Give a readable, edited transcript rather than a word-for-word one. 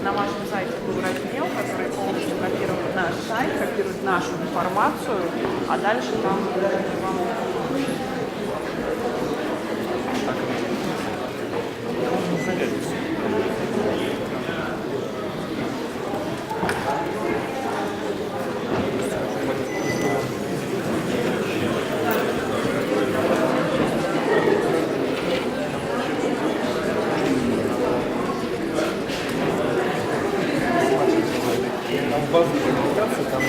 На вашем сайте был раздел, который полностью копирует наш сайт, копирует нашу информацию, а дальше там вам... Базовая коммуникация, там